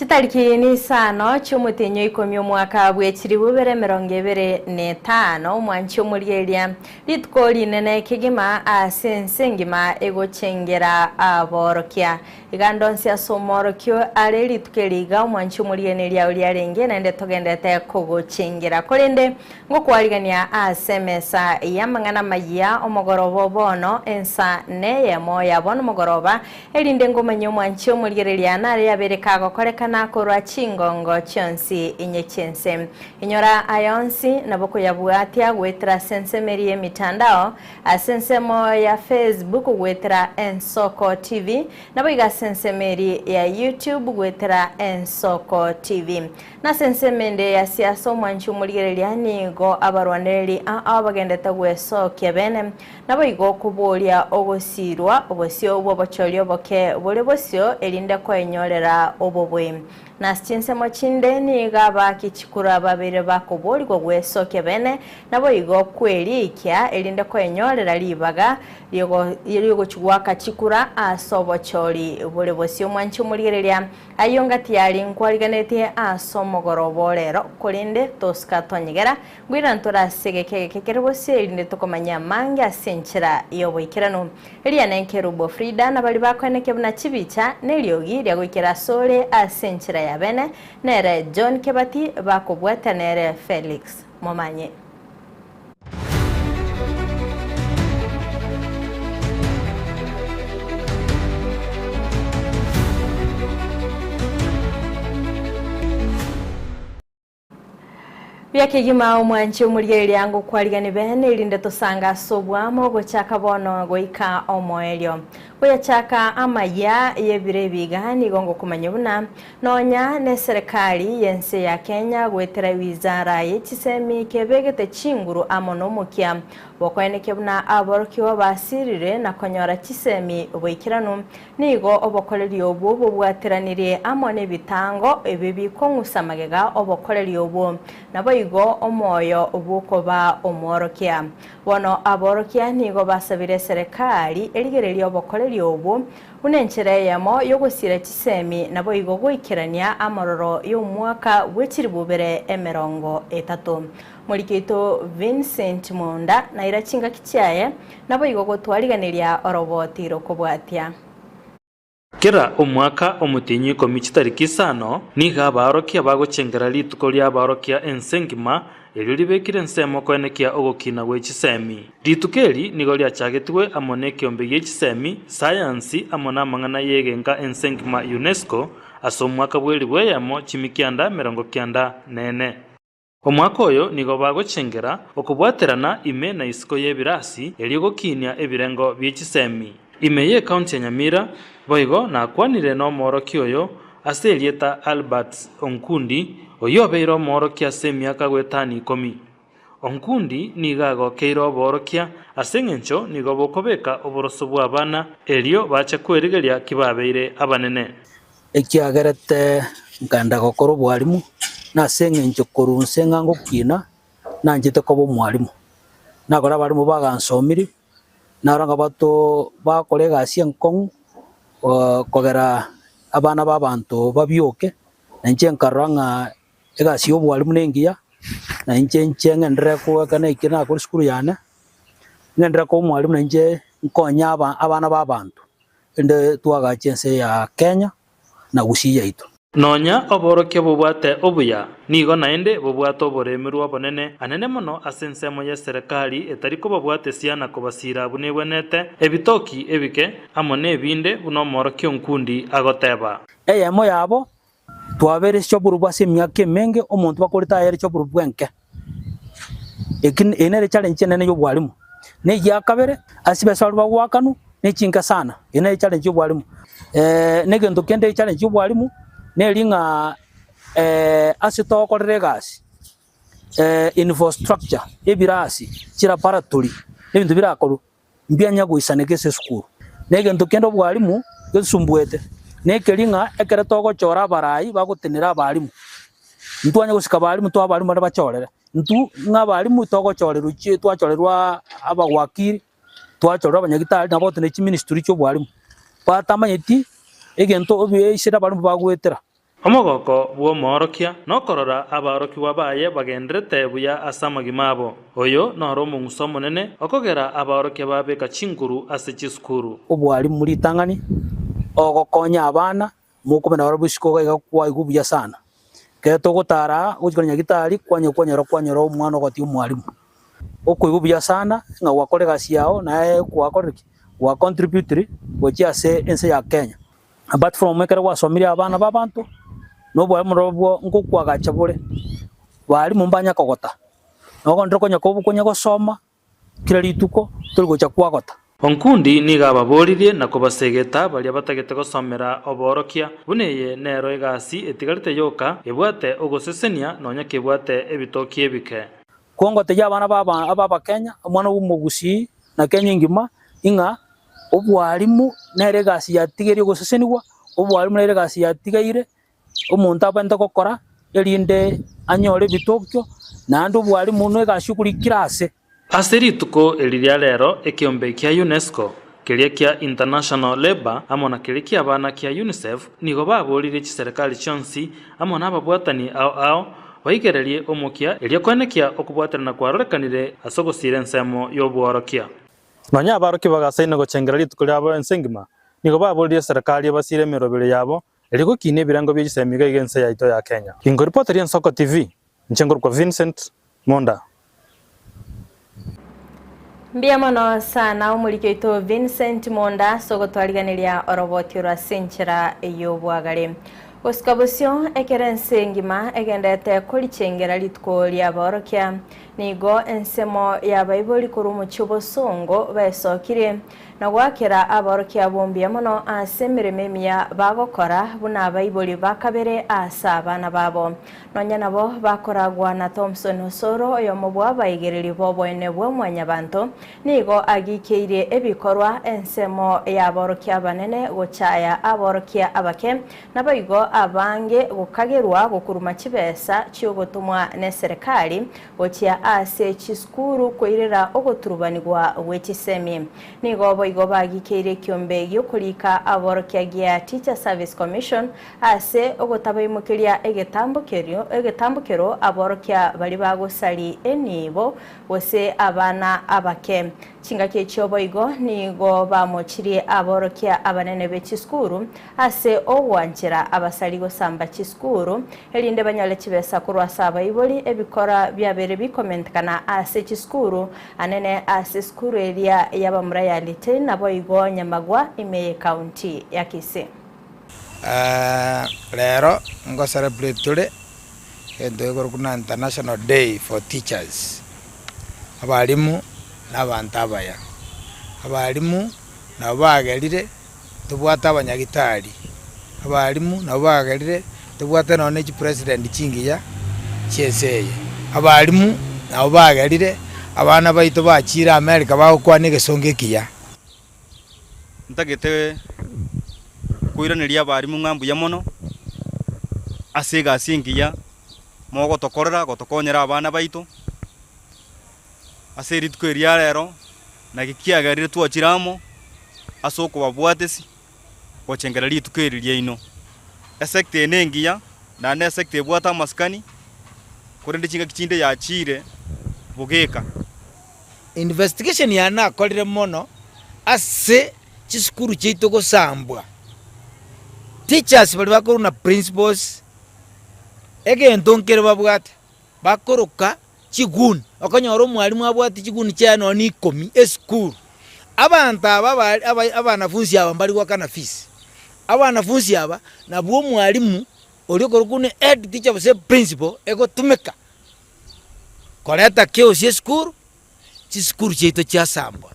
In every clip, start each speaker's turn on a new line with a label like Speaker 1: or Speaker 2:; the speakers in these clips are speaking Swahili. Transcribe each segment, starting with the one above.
Speaker 1: Chitariki ni sano cy'umutenyo ikomyo mwaka bwekiri bubere 2025 mwancho muriyeria litko nene kigima asensengima egochengera aborokia igandonsia somorokyo ale litkeliga mwancho muriyeneria uliarenge nende togendete kogochengera kolende ngokwarigania asemesa yamangana maya omogorobo bono ensa neye moya bono mogoroba elinde ngomanyo mwancho muriyeria nare yabereka gokoreka nakorwa chingongo chonsi inyechense inyora ayonsi naboko yabuatia gwetera sensemeri mitandao asensemo ya Facebook gwetera Ensoko TV nabo iga sensemeri ya YouTube gwetera Ensoko TV na sensemende ya siaso mwanchu muligerelia nigo abarwaneri abagendeta gweso kebene nabo igo kubolia ogosirwa obosio bobochorio boke bole bosio elinde ko enyorera obobwe na chinsemo chindeni gaba kichikura babere bakoboli go gweso kebene nabo igo kwelikia elinde ko enyorera libaga ligo chugwaka chikura asobochori bole bosio mwanchu muligerelia ayonga tiali nkwariganete asomogorobolero kolinde toska tonyegera gwirantora segeke kekerebosi elinde tokomanya manga asenchera yoboikirano elia nenkerubo Frida na bali bakweneke buna chibicha neliogi lya gwikira sole asenchera ya bene nere John Kebati bakobwata nere Felix Momanye. Byakegima omwanche omuliyeli yangu kwaligani bene ilinde tosanga sobwamo gochaka bono goika omoelyo goyachaka amaya yebire bigani gongo kumanyubuna nonya ne serikali yense ya Kenya gwetera wizara yechisemi kebegete chinguru amonomukia bokweneke buna aborokyo basirire na konyora chisemi oboikiranu nigo obokoleri obo bobwateranire amone bitango ebibiko ngusamagega obokoleri obo nabo igo omoyo obukoba omworokia bono aborokia nigo basabire serikali eligererio obokoleri obo unenchere yamo yogosira chisemi nabo igo goikirania amororo y'umwaka wechiri bubere 30 Mulikito Vincent Munda na irachinga kichaye nabo igo gotwariganiria oroboti rokobwatia
Speaker 2: Kira omwaka omutinyi komichi tariki sano niga abarokia bagochengera lituko lya abarokia ensengima elyo libekire nsemo kwenekia ogokina wechisemi litukeli nigo lyachagetwe amone kiombe yechisemi science amona mangana yegenga ensengima UNESCO asomwaka bweli bweyamo chimikianda 94 omwaka oyo nigo bagochengera okubwaterana ime na isiko yebirasi elyo gokinia ebirengo byechisemi ime ye county ya Nyamira boigo na kwanire no moroki oyo aselieta Albert Onkundi oyobeiro moroki asemiaka gwetani 10 Onkundi nigago keiro borokia asengencho nigo bokobeka oboroso bwabana elio bacha kwerigeria kibabeire abanene
Speaker 3: ekiagerete nganda gokoro bwalimu na sengencho korunse ngango kina nanjite kobo mwalimu nagora balimu bagansomiri naranga bato bakolega asienkong kogera abana babantu babyoke nje nkaranga egasi obwalimu nengiya na nje ngendere ko kana ikina ko skuru yana ngendere ko mwalimu nje nkonya abana babantu ende twaga chense ya Kenya na gusiya ito
Speaker 2: nonya oboroke bobwate obuya nigo naende bobwato oboremerwa bonene anene mono asensemo ya serikali etariko bobwate siana kobasira bunebwenete ebitoki ebike amone ebinde buno moroke Onkundi agoteba
Speaker 3: eyemo yabo twabere choburu bwase myake menge omuntu bakorita yere choburu bwenke ekin enere challenge nene yo bwalimu ne yakabere asibe salwa wakanu ne chinka sana enere challenge yo bwalimu negendo kende challenge yo bwalimu nelinga asitoko regasi infrastructure ebirasi kira paratuli nebintu birakoro mbyanya guisanegese skuru negendo kendo bwalimu gesumbuete nekelinga ekere toko chora barayi bagutenera abalimu ntwanya gusika balimu to abalimu bachorera ntu ngabalimu toko chorero chi twachorerwa abagwakiri twachorera abanyagitari nabo tene chi ministry cyo bwalimu batamanyeti egento obiye isira balimu bagwetera
Speaker 2: omogoko bwo morokia nokorora abaroki wabaye bagenderete buya asamagima abo oyo noro omonguso monene okogera abaroki babeka chinguru ase chiskuru
Speaker 3: obwali muri tangani ogokonya abana mukobena baro busiko gakwa igubuya sana keto gotara gukanya gitari kwanyoro omwana ogoti omwalimu okuigubuya sana nga wakore gasi yao nae kwakoreki wa contributory gocha ase ense ya Kenya apart from mekere wasomire abana babantu no bwa murobwo ngukwaga bure bali mumbanya kogota nogo ndroko nyakobu konya gosoma kira rituko turi gocha kwagota
Speaker 2: onkundi niga baboririe na kubasegeta bali abatagete gosomera oborokia buneye nero egasi etigarite yoka ebwate ogosesenia nonya kebwate ebitoki ebike
Speaker 3: kongote y'abana aba Kenya omwana w'umugusi na Kenya ngima inga obwalimu nere gasi yatigeri ogoseseniwa obwalimu nere gasi yatigaire omuntu abende gokora erinde anyore bitokyo nando obwalimu no gasi kuri kirase
Speaker 2: aserituko eliria rero ekiombe kia UNESCO kiria kia International Labour amona kiria kia abana kia UNICEF nigo baborire chiserikali chonsi amona ababwatani ao baigererie omokia eria kwenekia okubwaterana kwarorekanire asogosire ensemo y'obworokia nonya abaroki bagasaina gochengera rituko ryabo ensengima nigo baborire serikali basire mirobere yabo eliko kine birango by'isemiga igense yaito ya Kenya ingo reporter Soko TV nchengor kwa Vincent Monda
Speaker 1: Mbiamono sana umurike ito Vincent Monda sogotwariganiria oroboti rwa senchera eyobwagare Oskabusyo ekerense ngima egendete kulichengera litko lya borokia nigo ensemo ya Bible kuru mu cyobosongo besokire na gwakera aborokia bombye mono asemireme miya bagokora buna Bible bakabere asabana babo nonya nabo bakoragwa na Thompson Osoro yo mubwa bayigereri bobo ene bwo mwanyabanto nigo agikeire ebikorwa ensemo ya borokia banene gochaya aborokia abake nabayigo abange gukagerwa gukuruma kibesa cyogotumwa ne serikali gochya ase chiskuru koirera ogoturubanirwa wechisemi nigo boigo bagikeire kyombe gyokulika aborokia gya Teacher Service Commission ase ogotabayimukiria egetambukero aborokia bali bagosali enibo wose abana abake chingake cyoboigo nigo bamochiri aborokia abanene bechiskuru ase ogwanjira abasali gosamba chiskuru elinde banyale chibesa kurwasa Bible ebikora byabere bikomentkana ase chiskuru anene ase skuru eria yabamurayalite naboigo Nyamagwa ime county ya Kisii
Speaker 4: lero ngo celebrate today kuna International Day for Teachers abalimu n'abantu abaya abalimu nabagerire tubwata abanyagitari abalimu nabagerire tubwata none president chingiya cyeseye abalimu nabagerire abana baito bachira America bakwane gesongekiya
Speaker 5: ntagete kuiraniria abalimu ngambu ya mono asiga singiya mogo tokorera gotokonyera abana baito aseri tkeria rero na gikiagarire twachiramo asoko babwatesi gochengera litukeriria ino esekte nengiya na ne sekte bwata maskani kurende chinga kichinde ya chire bugeka
Speaker 4: investigation yana kolire mono ase chiskuru cheito gosambwa teachers bali bakuru na principals egento nkere babwate bakoroka chiguni okonyora omwalimu abwate chiguni cyano ni 10 eschool abantu abanafunzi aba mbali gwakana fees abanafunzi aba nabwo mwalimu olikorukune head teacher bose principal egotumeka koleta kyo sie school chiskuru cheito cyasambwa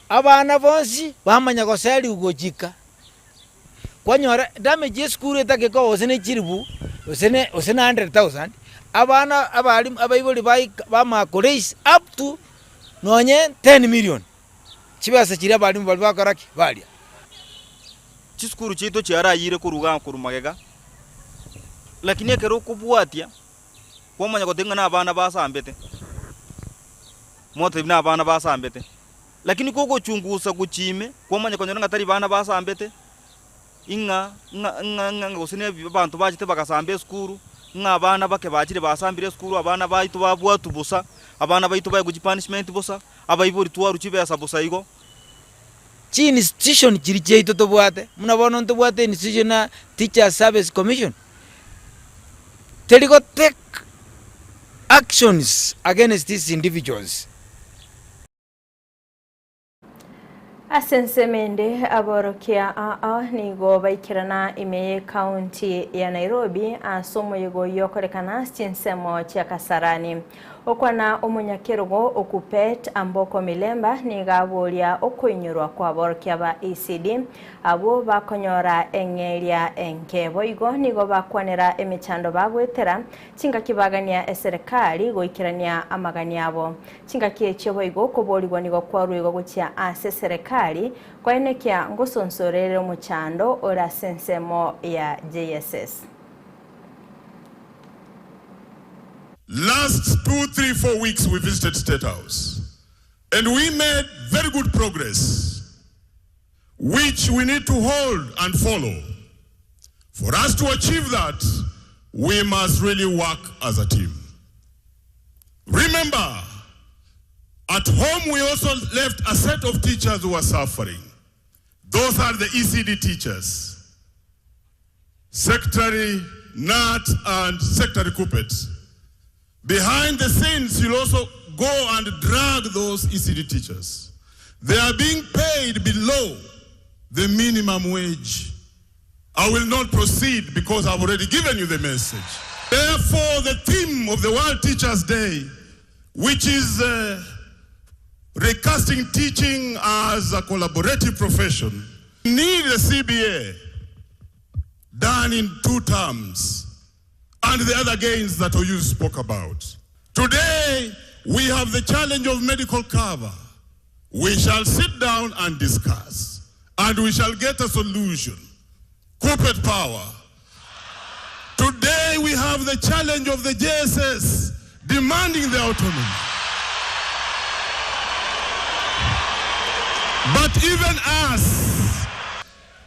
Speaker 4: abana bonsi bamanya goseli ugojika kwanyora damage school etakeko osene chiribu osene 100,000 abana abalimu abayiboli bamakoreis up to nonye 10 million chibasa chiri abalimu bali bakaraki balia
Speaker 5: chiskuru chito cyarayire kuruga kurumagega lakini ekero kubwatia kwamanya gotenga na abana basambete moto ibina abana basambete lakini koko chungusa kuchime kwamanya konyora ngatari bana basambete inga gusine abantu bajite bagasambe skuru nga abana bake bajire basambire skuru abana baitu babwatu busa abana baitu baye guji punishment busa abayiburi tuwaru chibesa busa igo
Speaker 4: chi institution chiri cheito tobwate munabona ntobwate institution na Teacher Service Commission teligo take actions against these individuals.
Speaker 1: Asensemende aborokia nigo baikirana imeye county ya Nairobi asomo yego yokorekana chinsemo chia Kasarani okwana omunyakerugo okupet amboko milemba nigabulia okuinyurwa kwa aborokia ba ECD abo bakonyora engeria enkebo igo nigo bakwanera emichando bagwetera chinga kibagania eserikali goikirania amagania abo chinga kiechebo igo kobolibwa nigo kwaruigo guchia ase serikali kwa enekia ngosonsorere muchando ora sensemo ya JSS.
Speaker 6: Last 2, 3, 4 weeks we visited State House and we made very good progress which we need to hold and follow. For us to achieve that, we must really work as a team. Remember, at home we also left a set of teachers who are suffering. Those are the ECD teachers, Secretary Nat and Secretary Kupet. Behind the scenes, you'll also go and drag those ECD teachers. They are being paid below the minimum wage. I will not proceed because I've already given you the message. Therefore, the theme of the World Teachers' Day, which is recasting teaching as a collaborative profession, need a CBA done in 2 terms. And the other gains that you spoke about. Today, we have the challenge of medical cover. We shall sit down and discuss, and we shall get a solution. Corporate power. Today, we have the challenge of the JSS demanding the autonomy. But even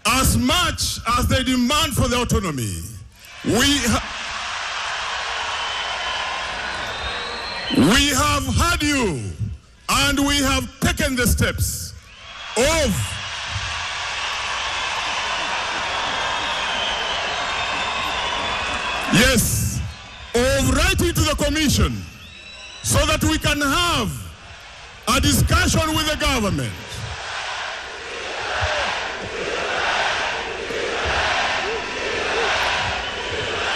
Speaker 6: as much as they demand for the autonomy, we have heard you, and we have taken the steps of writing to the commission so that we can have a discussion with the government.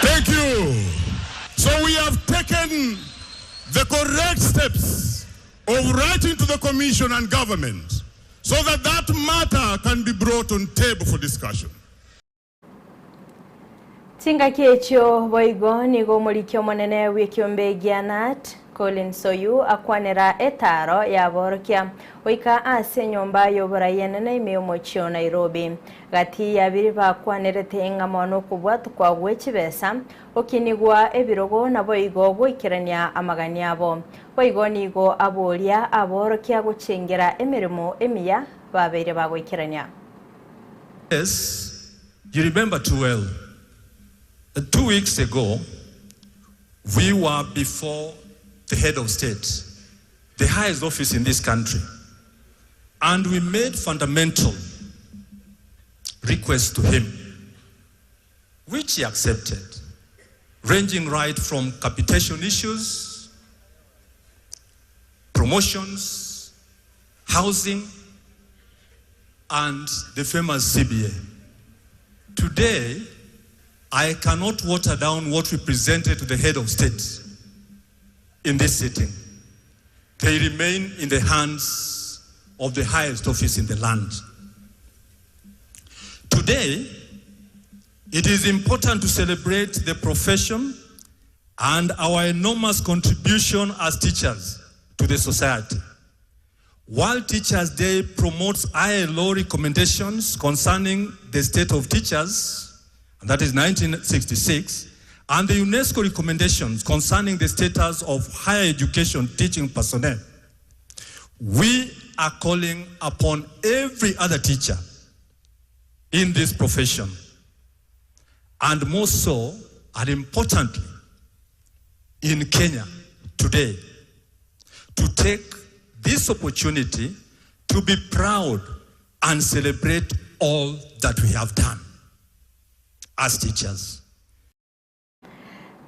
Speaker 6: Thank you. So we have taken the correct steps of writing to the commission and government so that that matter can be brought on table for discussion.
Speaker 1: Tinga kiecho boigo nigo mulikyo monene wikiombe Gianat Colin Soyu akwanera etaro ya borokia oika ase nyomba yobora yenene imyomochio Nairobi gati yabiri bakwanerete ngamono kubwatu kwa gwechibesa okinigwa ebirogo na boigo goikirania amagania abo boigo nigo abolia aborokia guchengera emirimo emiya babere bagoikirania.
Speaker 7: Yes, you remember too well. 2 weeks ago, we were before the head of state, the highest office in this country, and we made fundamental requests to him, which he accepted, ranging right from capitation issues, promotions, housing, and the famous CBA. Today, I cannot water down what we presented to the head of state in this sitting. They remain in the hands of the highest office in the land. Today, it is important to celebrate the profession and our enormous contribution as teachers to the society. World Teachers' Day promotes ILO recommendations concerning the state of teachers, and that is 1966, and the UNESCO recommendations concerning the status of higher education teaching personnel. We are calling upon every other teacher in this profession, and more so, and importantly, in Kenya today, to take this opportunity to be proud and celebrate all that we have done as teachers.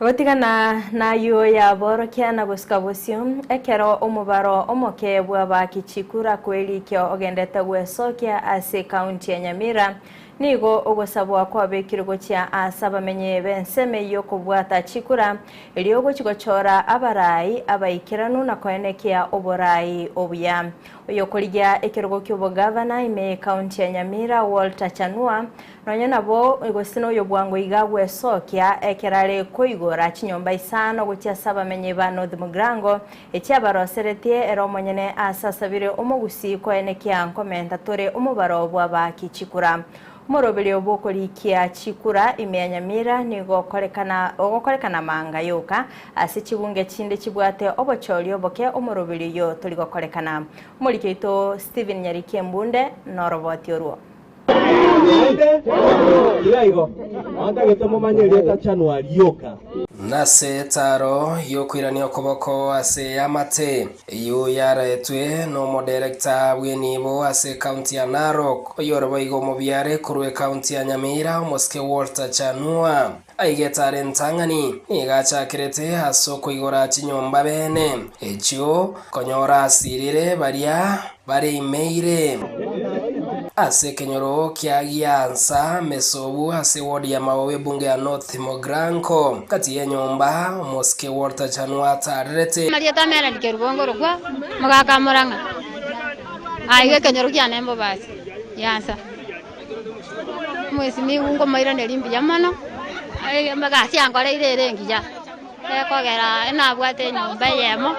Speaker 1: Gotigana na yo ya borokia na guskabusio ekero omubaro omoke bwa kichikura kweli kyo ogendete gwesokia ase county ya Nyamira nigo ogosabwa kwa bekirgo kya asaba menye benseme yo kubwata chikura eliogo chigochora abarai abaikiranu na koenekea oborai obuya oyokorija ekirgo kyo governor ime county ya Nyamira Walter Chanua nonya nabo igosino yo bwango igabwe sokia ekerale koigora chinyomba isano gutya saba menye ba North Mugrango echabaroseretie eromonyene asasabire omogusi koenekea nkomenta tore omubaro bwa kichikura Morobeli obokoli kia chikura ime Nyamira nigo korekana manga yoka ase chibunge chinde chibwate obocholi oboke omorobeli yo toligo korekana mulikeito Steven Nyariki Mbunde noroboti oruo
Speaker 8: nase taro yokwirania okoboko ase amate iyo yaretwe no director bwenibo ase county ya Narok oyorobo igo mubyare kurwe county ya Nyamira Moske Walter Chanua aigetare ntangani igachakirete hasoko igora chinyomba bene echo konyora asirire baria bare imeire ase kenyoro kia giansa mesobu ase wodi ya mawe bunge ya North Mugrango kati ya nyomba Moske Walter Chanua tarete
Speaker 9: Marieta mera ndikerubongo rugwa magaka moranga aiwe kenyoro kia nembo basi yansa mwesi miungo maira nelimbi yamano ai magasi angore irengija ekogera enabwate nyomba yemo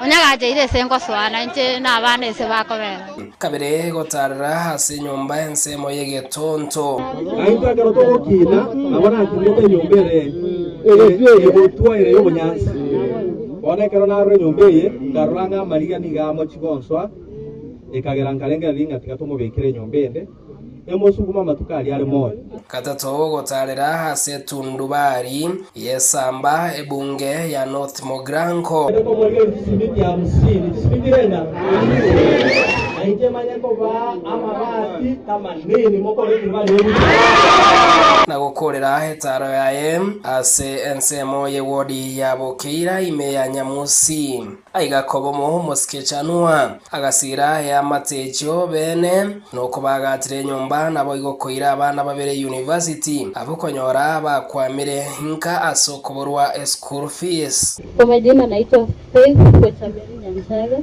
Speaker 9: onyaga ire sengo swana nche nabane se bakobera
Speaker 8: kabere gotarra hase nyomba ensemo yegetonto
Speaker 10: aitwa garoto kina abana kinyobe nyombere ebotwa ire yo bunyansi bona kero na ro nyombeye ngaranga mariga nigamo chigonswa ekagera nkalenga linga tikatomo bekire nyombende emosuguma matukali ale moyo
Speaker 8: katato gotarera hase tundubari yesamba ebunge ya North Mugrango na gukorera hetaro yae ase ensemo ye wodi ya Bokira ime ya Nyamusi aigakobomo Moske Chanua agasira ya matecho bene no kubagatire nyomba nabo igokoira abana babere university abukonyora bakwamire hinka asokoborwa school fees.
Speaker 11: Kwa majina naitwa Faith kwa Chameli Nyanzaga.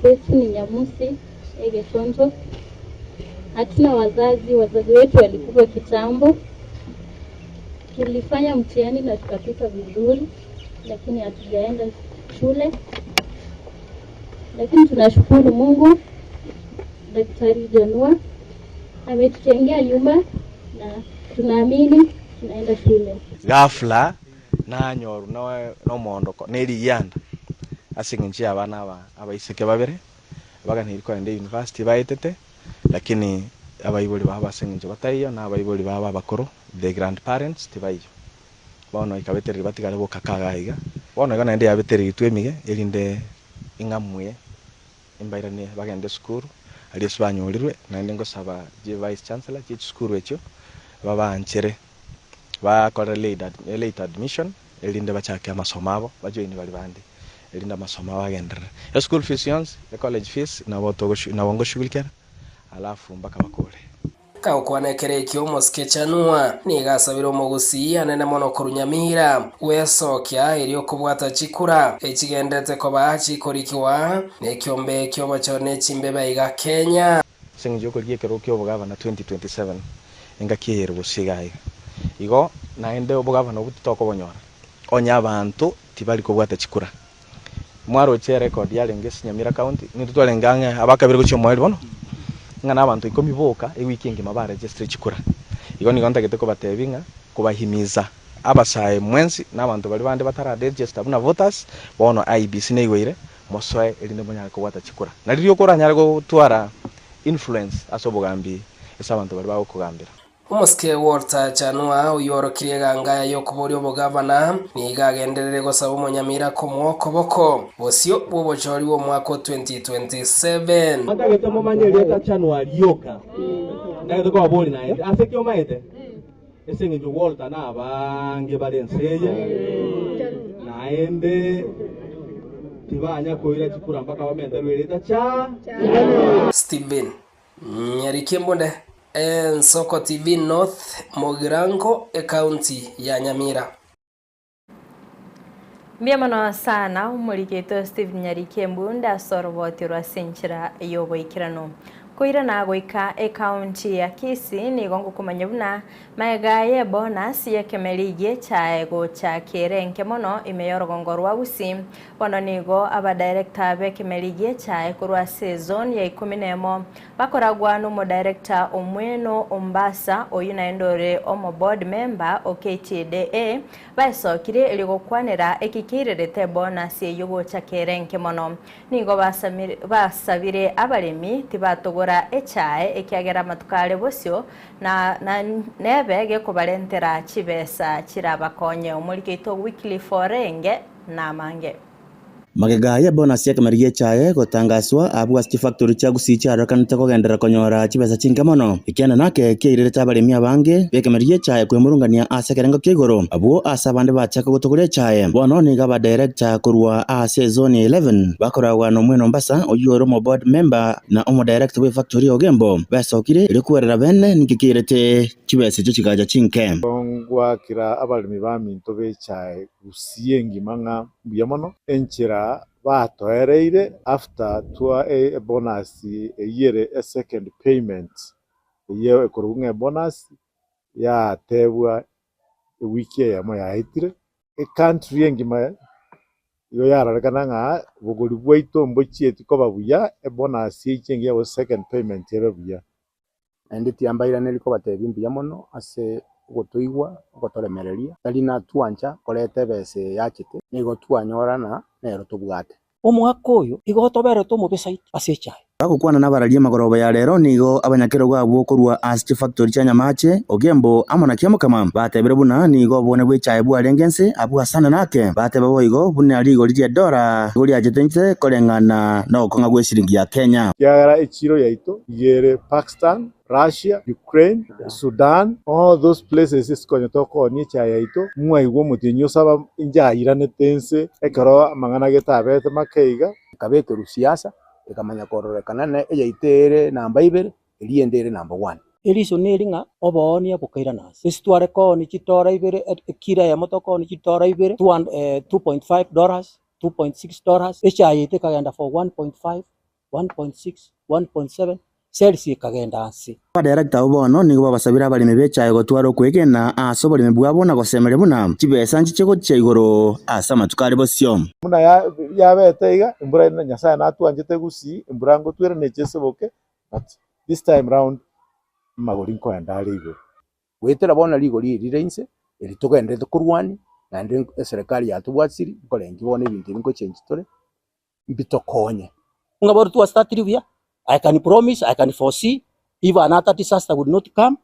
Speaker 11: Faith ni Nyamusi Egesonzo. Hatuna wazazi wetu walikuwa kitambo. Tulifanya mtihani na tukapita vizuri lakini hatujaenda shule. Lakini tunashukuru Mungu Daktari Janua ametutengea nyumba na tunaamini tunaenda shule.
Speaker 12: Ghafla na nyoru no mondoko neri yanda asinginchi abana abaiseke babere baganiriko ende university baitete lakini abayiboli baba asinginchi bataiyo na abayiboli baba bakoro the grandparents tibayo bono ikabetereri batigale bokakagaiga bono igana ende yabetereri twemige elinde ingamuye imbairane bagende school ali sbanyorirwe na ende ngosaba je vice chancellor je school echo baba anchere bakora late admission elinde bachake amasomabo bajoine bali bandi elinde amasomabo agendera school fees yons the college fees na boto na wongo shughulikera alafu mpaka bakole
Speaker 8: kaukwanekere kyo Moske Chanua nigasabira omugusi anene mono kurunyamira wesokia eri okubwata chikura ekigendete ko bachikorikiwa nekyombe kyo bachone chimbeba iga Kenya
Speaker 12: singjo kogiekero kyo bugavana 2027 engakiyero busigai igo naende obugavana obutoko bonyora onya abantu tibali kubwata chikura mwaro che record yale ngesi Nyamira county nitutwalengange abakabire kucho mwali bono ngana abantu 10 boka eweekend maba register chikura igo ni gonta geteko batebinga kubahimiza abasaye mwensi n'abantu bali bande batara register buna voters bono IBC neigwire mosoe elinde bonya kubwata chikura naliriyo kora nyarego twara influence asobogambi ese abantu bari bagukugambira
Speaker 8: Umuske Walter Chanua uyorokirie ganga yo kuborio bugavana ni gagenderere gosaba umunyamira ko mwoko boko bosio bubojori wo mwaka 2027
Speaker 10: Andagete mumanye leta Chanua lyoka ndagete ko aboli naende ase kyo maete esenge jo Walter na abange balenseye naende tibanya koira chikura mpaka wamenda leta cha
Speaker 8: Steven Nyarikembonde Nsoko TV North Mogirango county ya Nyamira.
Speaker 1: Biamano sana umuriketo Steve Nyarikembunde asorvotirwa senchira yoboikirano. Koira na goika county ya Kisii ni gongo kumanyabuna maegaye bonus ya kemelige cha ego cha Kerenke mono imeyorogongorwa usi bono nigo aba director be kemelige cha ekurwa season ya 10 bakoragwa no mo director omweno Ombasa oyunaendore omo board member OKTDA basokire eligokwanera ekikirerete bonus y'ego cha Kerenke mono nigo basabire abalemi tibatogora echae ekiagera matukale bosio na nebe kubalentera chibesa chirabakonye umurikeito weekly forenge na mange
Speaker 13: magega ya bonus ya kamariye chae gotangazwa abu asti factory cha gusichara kanita kogendera konyora chibesa chingamono ikiana nake kirire tabaremi abange bekamariye chae kwemurungania asekerengo kigoro abu asabande bachaka gutugure chae bono ni gaba director kurwa season 11 bakoragwa no mweno Mbasa oyoro mo board member na omo director we factory ogembo basokire rikuwerera bene nikikirete chibesa cyo kigaja chinke
Speaker 14: ngwa kira abalemi baminto be chae gusiengi manga buyamono enchira batoereire after tua a bonus yere a second payment ye kurunga bonus ya tebwa wiki ya moya hitire e country engima yo yararekana nga buguri bwaito mbochie tikoba buya e bonus yichengi ya second payment yebe buya
Speaker 15: enditi ambaira neliko batebimbi yamono ase gotoigwa gotoremereria talina tuancha korete bese yachite nigo tuanyorana nero tubwate
Speaker 3: omwaka oyo igotobere to mubesaiti asechae
Speaker 13: bakukwana nabaralie magoroba ya rero nigo abanyakero gwabo kurwa asti factory cha Nyamache ogembo amona kiamukama batebere buna nigo bone bwechae bwarengense abu asana nake batebe boigo bune aligo liye dora guri ajetense kolengana no konga gwe shilingi ya Kenya
Speaker 14: yara echiro yaito yere Pakistan, Russia, Ukraine, Sudan, all those places is konyotoko ni cha yaito mwaigwo mutinyo saba injairane tense ekaro mangana getabete makeiga
Speaker 15: kabete rusiasa ekamanya kororekana ne eyaitere namba 2 eliendere namba 1
Speaker 3: eliso neringa oboni abukaira nasi isitware ko ni chitora 2 kira ya motoko ni chitora 2 $2.5 $2.6 echayite kagenda for 1.5 1.6 1.7 Celsius kagenda asi
Speaker 13: director obono nigo babasabira abalimi bechae gotwara kwegena asobole mebwabo na gosemere buna chibesa nchichego chaigoro asama tukari bosyo
Speaker 14: muna ya beteiga imbura ina nyasa na tuanjete gusi imbura ngo twere necheseboke but this time round magorinko endale igo
Speaker 15: wetera bona ligo lireinse eli togendete kurwani na ndi serikali yatubwatsiri kolengi bone ibintu binko change tore mbitokonye
Speaker 3: ngabor tu astatirivia I can promise, I can foresee, if another disaster would not come,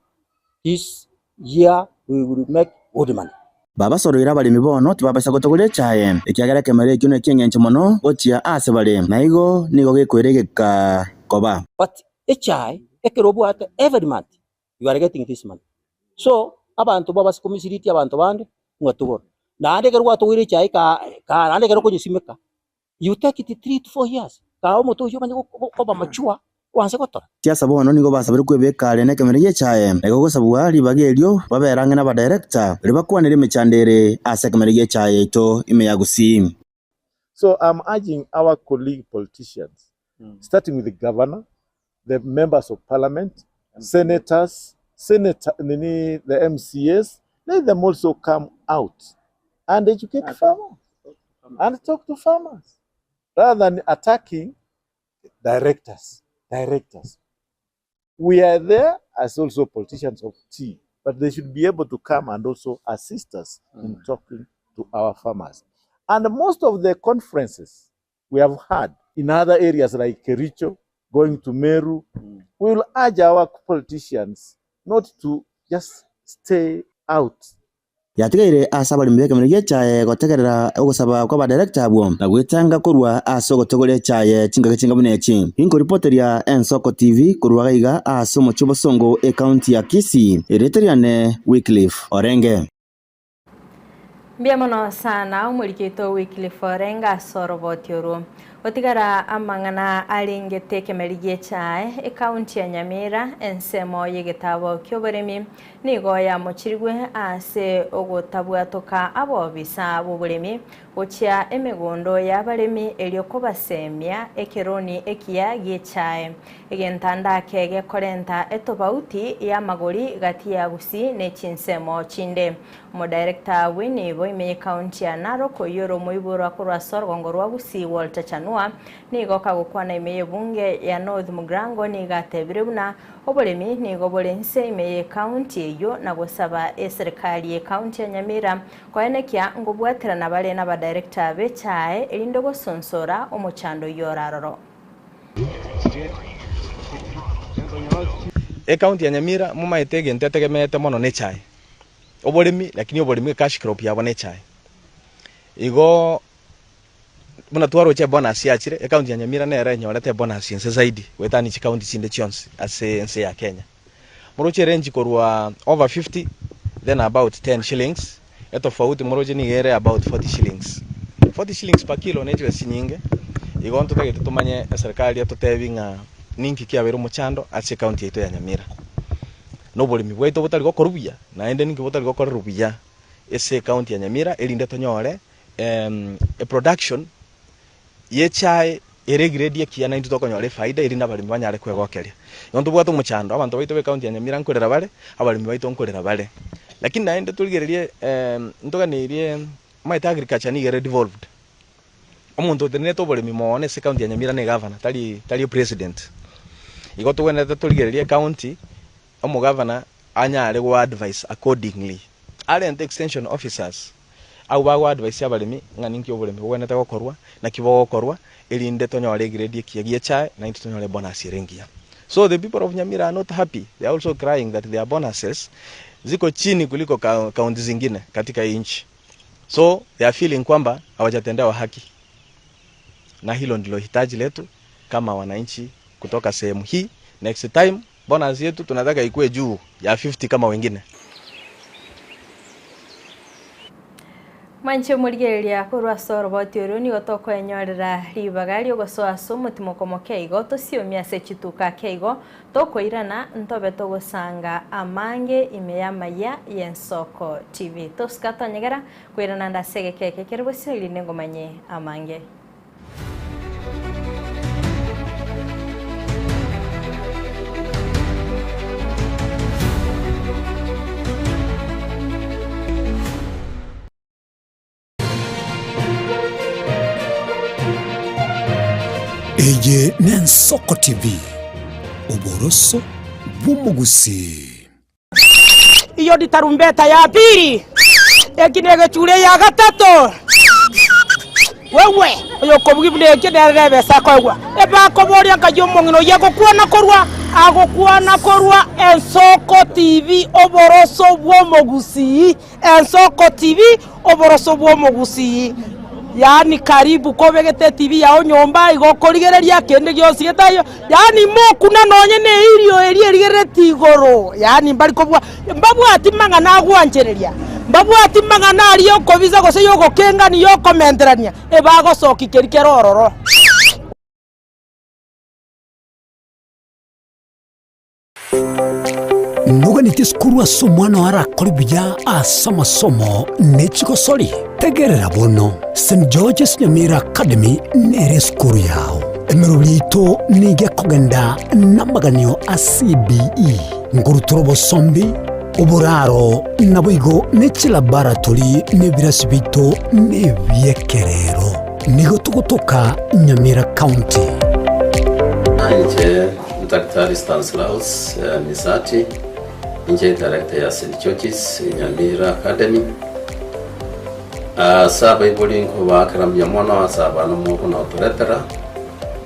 Speaker 3: this year we will make good money.
Speaker 13: Baba soroira bali mibono tibabasa gotogole chae ikiagera kemere kino kinyenche mono gotia ase bali naigo nigo gekweregeka koba
Speaker 3: but a chai ekerobu at every month you are getting this money so abantu baba sikomisiriti abantu bande ngatugora nande kerwa tugire chai ka nande kero kunyisimeka you take it 3 to 4 years kao moto yo banyo koba machua wanse gotora
Speaker 13: tiasa bono nigo basabire kwebekale ne kemere ye chae ego gosabwa libagelyo baberange na ba director libakwanire mechandere ase kemere ye chae to ime yagusi.
Speaker 14: So I'm urging our colleague politicians starting with the governor, the members of parliament, senators, the MCAs, let them also come out and educate farmers and talk to farmers rather than attacking directors. We are there as also politicians of tea, but they should be able to come and also assist us in talking to our farmers. And most of the conferences we have had in other areas like Kericho, going to Meru. We will urge our politicians not to just stay out.
Speaker 13: Yatigaire asaba limbeke mrege chaye gotegerera ogusaba kwa director abo na gwitanga kurwa asogo togole chaye chinga munechi inko reporter ya Ensoko TV kurwa gaiga asomo chobosongo county ya Kisii Eritreane Wycliffe Orenge.
Speaker 1: Biamono sana umurikito Wycliffe Orenga sorobotioru otigara amangana alingete kemerigie chae county ya Nyamira ensemo yegitabo kyoboremi nigo ya mochirigwe ase ogotabwatoka abobisa boburemi ochia emegondo ya baremi eliokobasemia ekeroni ekia gichae egentanda kege korenta etobauti ya magori gati ya gusi ne chinsemo chinde mo director winibo ime county ya Narok oyoro moiburo akorwa sorgongo rwa gusi Walter Chanua nigo kagukwana ime bunge ya North Mugrango nigatebiruna oboremi nigo bolense ime county yo na gusaba serikali ya county ya Nyamira kwaenekia ngobwatira na bale na director bechae elindo gosonsora omochando yoraroro.
Speaker 12: County ya Nyamira mumaitege ntetegemete mono ne chai oboremi lakini oboremi cash crop yabo ne chai igo muna twaro che bonus yachire county ya Nyamira nere nyorete bonus yense zaidi wetani chi county chinde chionse ase ense ya Kenya muroche range korwa over 50 then about 10 shillings etofauti muroche ni gere about 40 shillings 40 shillings per kilo neje sinyinge igo ntotege tutumanye serikali atotevinga ninki kiabero muchando ase county yetu ya Nyamira no borimi bweto butari gokorubia na ende ninki butari gokorubia ese county ya Nyamira elinde tonyore a production ye chai eregiredi kiana into tokonyore faida iri nabalimi banyare kwegokeria nonto bwato muchando abantu baito be county ya Nyamira nkorera bale abalimi baito nkorera bale lakini naende tuligererie ntoganirie my agriculture ni get devolved omuntu teneto borimi moone se county ya Nyamira ne governor tali president igo tuwenete tuligererie county omo governor anyare go advice accordingly alent extension officers au ba advice abalimi nganinki oborimi wenete gokorwa na kibo gokorwa elinde tonyore grade kiagie chai na into tonyore bonus rengia. So the people of Nyamira are not happy. They are also crying that their bonuses ziko chini kuliko kaunti zingine katika inchi. So they are feeling kwamba hawajatendewa haki. Na hilo ndilo hitaji letu kama wananchi kutoka sehemu hii. Next time bonus yetu tunataka ikue juu ya 50 kama wengine.
Speaker 1: Manche murigeria kurwa sorobotioru ni gotoko enyorera ribagari ogosoa somutimo komoke igo tosiomia sechituka keigo tokoirana ntobe togosanga amange imeyamaya y'Ensoko TV toskatonyegera kwirana ndasege keke keribosiri nengomanye amange.
Speaker 16: Eye n'Ensoko TV uboroso bw'umugusi.
Speaker 17: Iyo di tarumbeta ya pili ekinege chule ya gatatu wewe oyo kobugibule kiderebe sakogwa eba koboria kajomongino yego kuana korwa Ensoko TV oboroso bw'umugusi. Ensoko TV oboroso bw'umugusi. Yani karibu kobegete TV yao nyomba igokorigereria kende gyosi getayo yani mokuna nonye ne irio erigereti igoro yani mbali kobwa mbabu atimanga na gwanchereria mbabu atimanga na ariyo kobiza gose yo gokenga ni yo komenterania ebago soki kerikerororo.
Speaker 16: Nuganite skuru aso mwana wara koribya asama somo nechikosoli tegerera bono St. George's Nyamira Academy nere skuru yao emerulito nige kogenda namaganio a CBE ngurutorobo sombi uburaro nabuigo nechilaboratori nebirasibito nebyekerero nigo tugutuka Nyamira County.
Speaker 18: Nje Dr. Stanislaus Misati nje director ya St. George's Nyamira Academy. Saba ibolingo wa karamya mwana saba no moko na operatera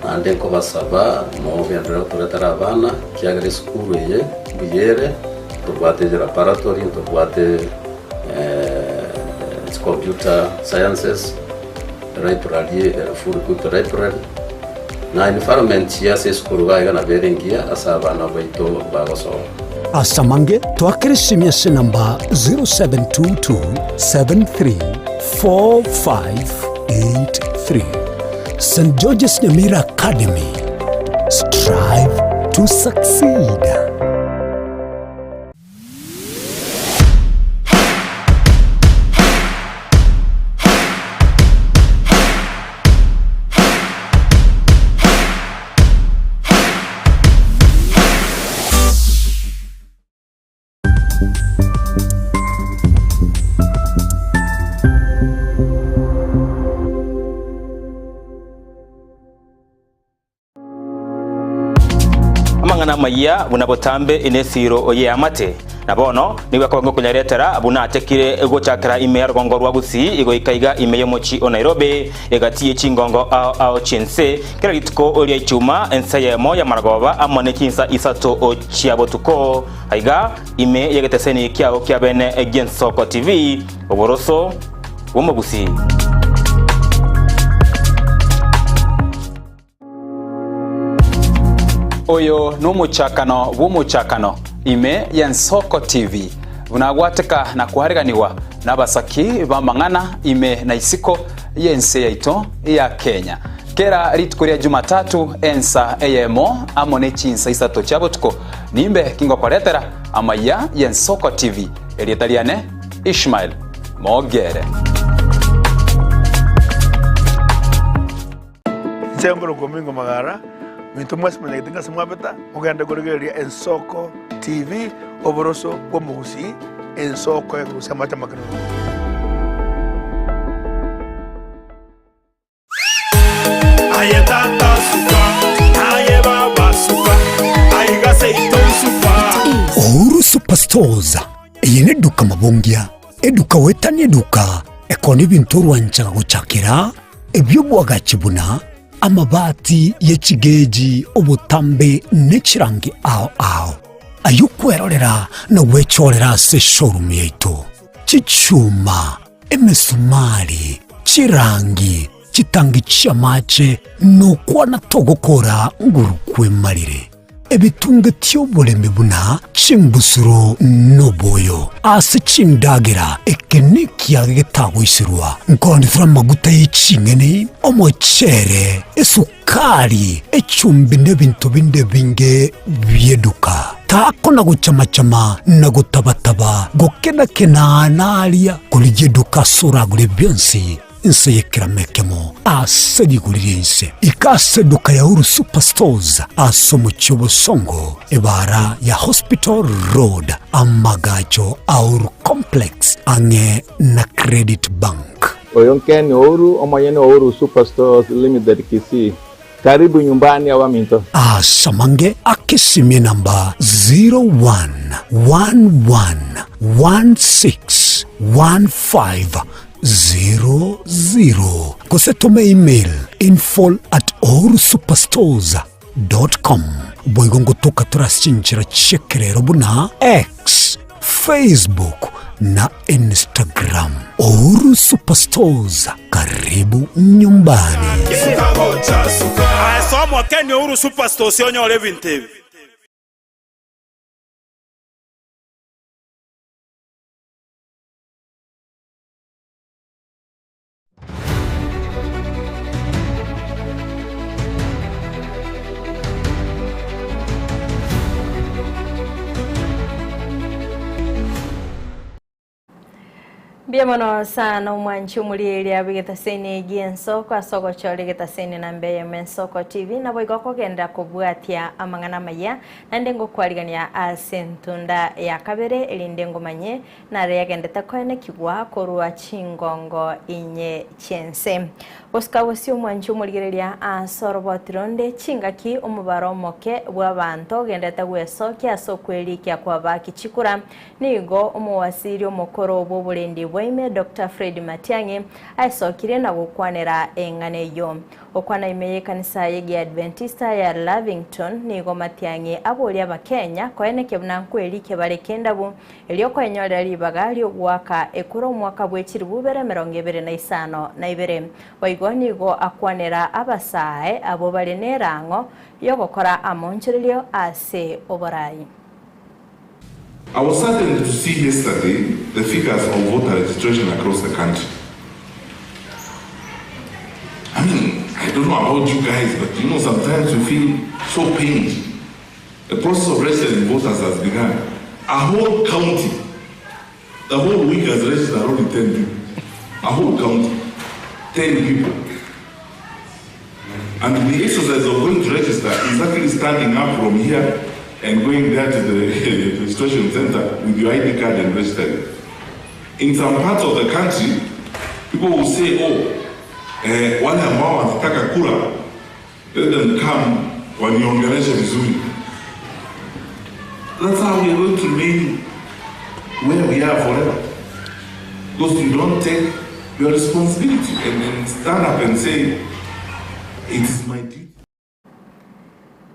Speaker 18: ande ko basaba mo bendera kuretera abana kiagere skuru ye buyere tubate laboratory tubate computer sciences library full computer library na environment ya skuru ga na berengia asabana baito bagoso
Speaker 16: Asamange twakirisimia namba 0722734583. St. George's Nyamira Academy. Strive to succeed.
Speaker 19: amangana maya bunabotambe inesiro oye amate nabono niwe kongo kunyaretera abunatekire gochakira ime rgongo rwa busi igo ikaiga ime yo mochi o Nairobi egatiye chingongo ao chense kera gitko oria ichuma ensayemo ya margoba amone kinsa isato o chiabotuko aiga ime yegeteseni kiao kiabene Gensoko TV oboroso womobusi
Speaker 20: Oyo numuchakano wumuchakano ime Gensoko TV unagwateka na kuhariganiwa n'abasaki bamangana ime na isiko yense yaito ya Kenya kera ritkuria Jumatatu ensa eyemo amone chinsa isato chabotuko nimbe kingo koretera amaya Gensoko TV erietaliane Ishmael Mogere
Speaker 21: Sembro Gomingo Magara Minto mas menegitinga semua beta uganda gorgeria Gensoko TV oboroso womusi Gensoko ya kusema tamakano
Speaker 22: Aye tata suka aye baba suka aye gase ito suka
Speaker 16: Ouru Superstores yene duka mabongia eduka wetani eduka ekoni bintu rwanchaga guchakira ebyo bwagachibuna amabati yechigeji obutambe nechirangi ao ayukwerorera no wechorera se showroom yeito chichuma emesumari chirangi chitangi chamache no kwana togokora ngurukwe marire ebitunga tyoboleme buna chimbusuro noboyo ase chindagira ekenikia getagwisirwa nkondithura maguta y'icingene omochere esukari echumbi n'ebintu binde binge byeduka tako na guchamachama na gutabataba gokenakena naria kulijeduka suragure byonsi inse yekiramekemo asedigurire inse ikaseduka ya Ouru Superstores asomo Chobosongo ebara ya Hospital Road amagacho Ouru Complex ange na Credit Bank
Speaker 23: Oyonken Ouru omayene Ouru Superstores Limited Kisii karibu nyumbani awa minto
Speaker 16: Asamange akisimi namba 0111161500 kusetome email info@ourusuperstores.com boigongo toka turashinjira chekerero buna X Facebook na Instagram Ouru Superstores karibu nyumbani
Speaker 22: Asomo Kenya Ouru Superstores yonyole vintevi
Speaker 1: Biamono sana umwanchi umulielia bigetaseni Gensoko asoko chole getaseni nambe Gensoko TV na boigo kogenda kubwatia amangana maya nandengo kwaligania asentunda ya kabere elindengo manye na reagendeta koene kigwa korua chingongo inye chense Oskawasio mwancho murigereria asorobotironde chingaki omubaro moke bw'abantu gendete gwesokia asokweri kya kwabaki chikura nigo omuwasiri omukoro bw'oburendi bwaime Dr. Fred Matiang'i aisokire na gukwanira engane yo okwana imeye kanisa yegi Adventista ya Lavington nigo Matiang'i abori abakenya koeneke bunankweri kebarekenda bu elio kwenyorera libagalio gwaka ekuro mwaka bwekiri bubere 2025 na ibere nigo akwanira abasae abo bali nerango yo gukora amonchererio ase oborai.
Speaker 2: I was saddened to see yesterday the figures of voter registration across the country. I mean, I don't know about you guys, but you know, sometimes you feel so pained. The process of registering voters has begun. A whole county, the whole week has registered only 10 people. A whole county, 10 people. And the exercise of going to register is actually standing up from here and going there to the registration center with your ID card and registering. In some parts of the country, people will say, wale ambao wanataka kura, let them come waniongeleshe vizuri. That's how we are going to remain where we are forever. Because you don't take your responsibility and then stand up and say, it is my duty.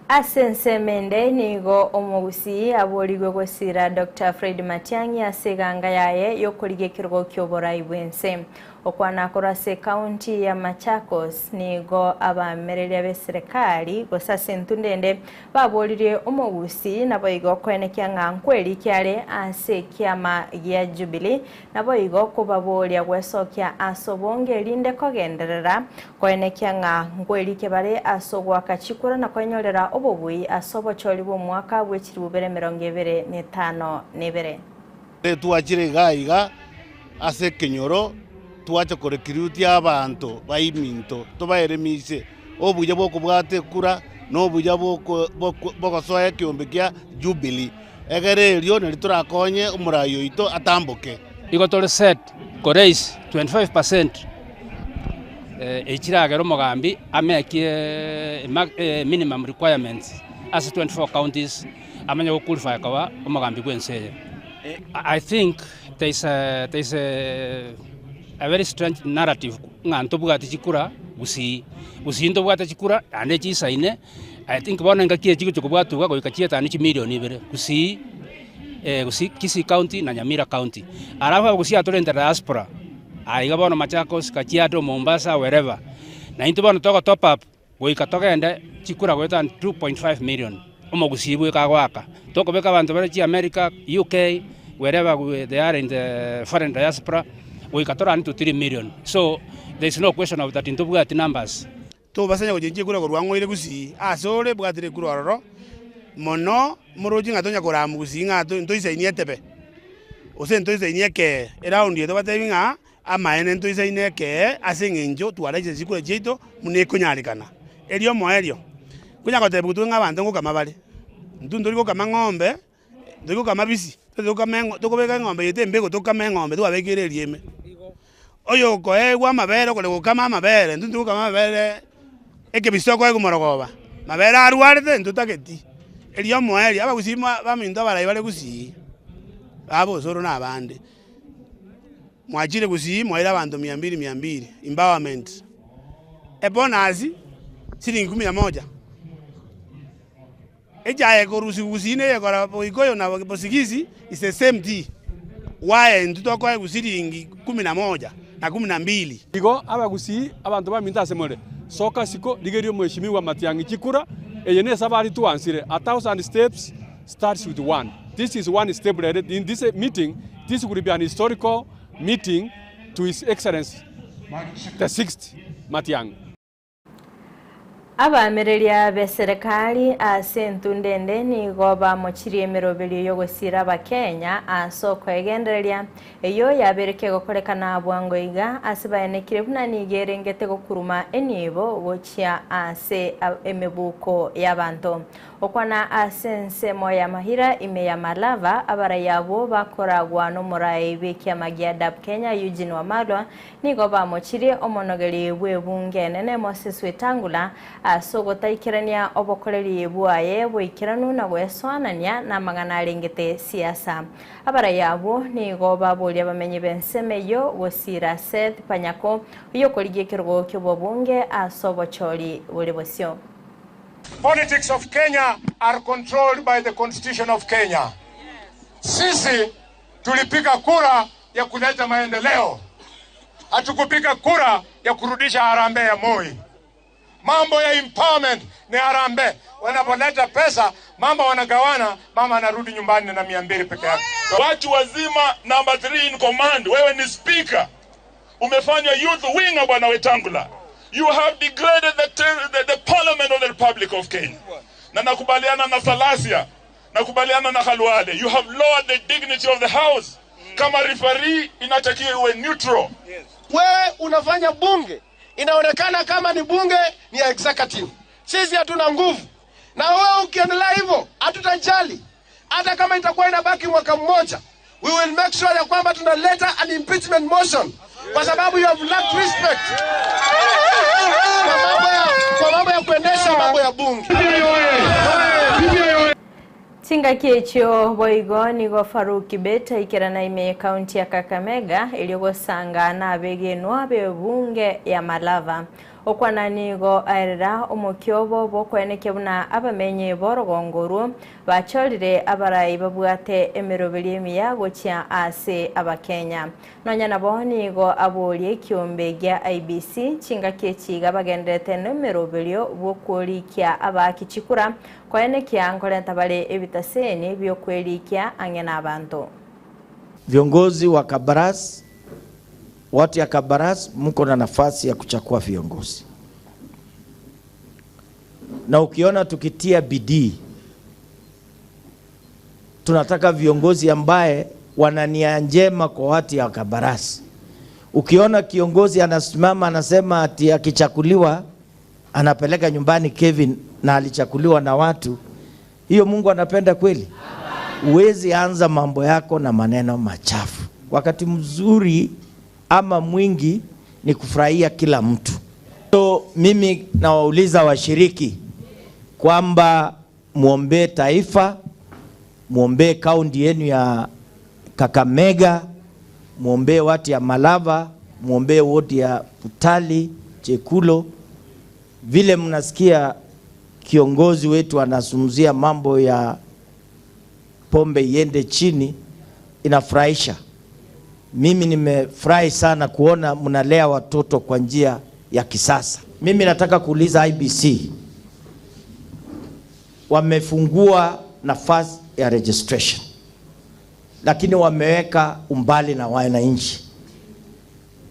Speaker 1: Asense mende nigo omugusi aborigwe gwesira Dr. Fred Matiang'i aseganga yaye yokurige kirugo kyoborai bwense okwana korase county ya Machakos nigo abamerere beserikali gosase ntundende baborire omugusi nabo igo kwenekya ngankweri kyale ase kyama ya Jubilee nabo igo kubaboria gwesokya asobonge linde kogenderera kwenekya ngankweri kebare asogwa kachikura na kwenyorera obobui asobo choli bo mwaka bwekiri bubere 2025 nebere
Speaker 4: tuachire gaiga ase Kenyoro tuacha korekrutia abantu baiminto tubaeremise obuya boko bwate kura no buya boko soya kiombe kya Jubilee egere ryo ne turakonye umurayo ito atamboke
Speaker 5: igotore set koreis 25% echiragero mogambi amekie minimum requirements as 24 counties amanya go qualify kwa mogambi kwense. I think there's a very strange narrative nganto bugati chikura gusi ndo bugati chikura ane chisaine. I think bona ngakie chiko chokubwatu kwa ikachieta ni milioni ibere gusi Kisii County na Nyamira County arafa gusi atore diaspora aiga bona Machakos Kajiado Mombasa wherever na into bona toka top up go ikatoka ende chikura gweta 2.5 million omogusi bwe kagwaka toko beka bantu bari chi America UK wherever they are in the foreign diaspora we ikatora into 3 million. So there's no question of that into bugati numbers
Speaker 4: to basanya go jinji kura rwango ile gusi asore bugati kura roro mono muroji ngatonya kura mugusi ngato ntoisa inietebe ose ntoisa inieke around yedo batevinga amaene ntoisa inieke asengenjo tuareje zikure jeito muneko nyalikana elio moelio kunya kote butu ngabantu ngukama bali ntundo liko kama ng'ombe ndiko kama bisi ndiko mengo tukobeka ng'ombe yete mbego tukama ng'ombe twabekere lieme oyo ko egwa mabere kole gukama mabere ntundo kama mabere eke bisoko ego morogoba mabere arwarete ntutageti elio moelio abagusima baminto barayi bale gusi abo soro na bande mwachire gusi moira abantu 200 empowerment ebonasi silingi 11 ejaye korusi gusine yekora boikoyo na bosigizi is the same thing why ntutoko gusilingi 11 na 12
Speaker 24: igo abagusi abantu baminta semore soka siko ligerio mheshimiwa Matiang'i chikura eyene sabari tuansire 1000 steps starts with one. This is one step in this meeting. This will be an historical meeting to His Excellency the 6th Matiang'i.
Speaker 1: Abamereria be serikali ase ntundende nigo bamochirie emeroberi yo gusira abakenya asoko egendereria eyo yabereke gokorekana bwangoiga ase baenekire buna nigerengete gokuruma enibo gochia ase emebuko y'abantu okwana ase nsemo ya mahira ime ya Malava abarayabo bakoragwa no murai b'ekiama DAP Kenya Eugene Wamalwa nigo bamochirie omonogeri bwebunge nene Moses Wetangula asogotaikirania obokoreri bwaye bwikiranu na gweswanania na magana arengete siasa abarayabo nigo baburia bamenye bensemeyo gosira Seth Panyako uyo korigie kirgo kyobobunge asobochori buri bosyo.
Speaker 6: Politics of Kenya are controlled by the Constitution of Kenya. Sisi tulipiga kura ya kuleta maendeleo. Hatukupiga kura ya kurudisha harambee ya Moi. Mambo ya empowerment ni harambee. Wanapoleta pesa, mama wanagawana, mama anarudi nyumbani na 200 peke yake.
Speaker 22: Watu wazima number 3 in command. Wewe ni speaker. Umefanya youth winger bwana Wetangula. You have degraded the parliament of the Republic of Kenya. Na nakubaliana na Salasia, nakubaliana na Khalwale. You have lowered the dignity of the house. Kama referee inatakiwa uwe neutral.
Speaker 6: Wewe unafanya bunge, inaonekana kama ni bunge ni ya executive. Sisi hatuna nguvu. Na wewe ukiendelea hivyo, hatutajali. Hata kama itakuwa inabaki mwaka mmoja, we will make sure ya kwamba tunaleta an impeachment motion. Kwa sababu you have lacked respect. Kwa mambo ya kuendesha mambo ya bunge.
Speaker 1: Tinga kiechio boigo nigo Faruki Beta ikirana ime kaunti ya Kakamega iliyogosanga na begenwa bebunge ya Malava okwana nigo aira omukyobo bokweneke buna abamenye borogonguru bacholire abarayi babwate emeroberi emiya gochia ase abakenya nonya nabo nigo abolie kiombe gya IBC chinga kechiga bagendete nemeroberio bokolikia abakichikura kweneke ngolenta bale ebitaseni byokwelikia angena abantu.
Speaker 7: Viongozi wa Kabaras, watu ya Kabaras mko na nafasi ya kuchagua viongozi. Na ukiona tukitia bidii, tunataka viongozi ambaye wana nia njema kwa watu ya Kabaras. Ukiona kiongozi anasimama anasema ati akichakuliwa anapeleka nyumbani Kevin na alichakuliwa na watu, hiyo Mungu anapenda kweli? Uwezi anza mambo yako na maneno machafu. Wakati mzuri ama mwingi ni kufurahia kila mtu. So mimi nawauliza washiriki kwamba muombe taifa, muombe kaunti yenu ya Kakamega, muombe watu ya Malava, muombe watu ya Putali, Chekulo. Vile mnasikia kiongozi wetu anazungumzia mambo ya pombe iende chini, inafurahisha. Mimi nimefurahi sana kuona mnalea watoto kwa njia ya kisasa. Mimi nataka kuuliza IBC, wamefungua nafasi ya registration, lakini wameweka umbali na wananchi.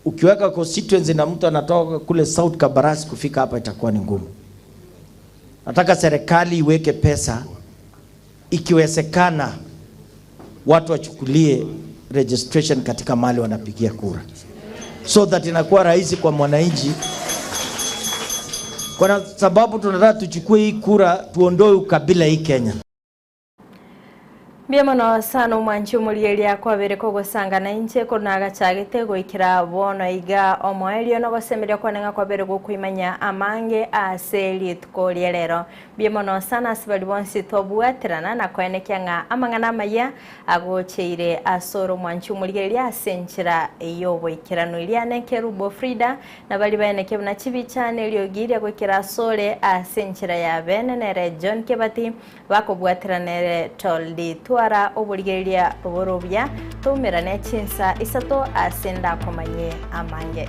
Speaker 7: Ukiweka constituency na mtu anatoka kule South Kabaras kufika hapa itakuwa ni ngumu. Nataka serikali iweke pesa, ikiwezekana watu wachukulie registration katika mahali wanapigia kura, so that inakuwa rahisi kwa mwananchi, kwa sababu tunataka tuchukue hii kura, tuondoe ukabila hii Kenya.
Speaker 1: Biamono sana mwanchi umulielia kwa bereko gosanga na inche konaga chagete goikira bono iga omoelio no gosemeria kwanenga kwa bereko kuimanya amange aseli tukolie lero. Biamono sana sibali bonsi tobuatirana na kwenekya nga amangana maya agocheire asoro mwanchi umulielia asenchira eyobo ikirano iliane kerubo Frida na bali baeneke buna chibi chane liogiria goikira sole asenchira ya benenere John Kebati bakobwatiranere toldi ara oburigeria oborobya tumerane chinsa isato asenda komanye amange.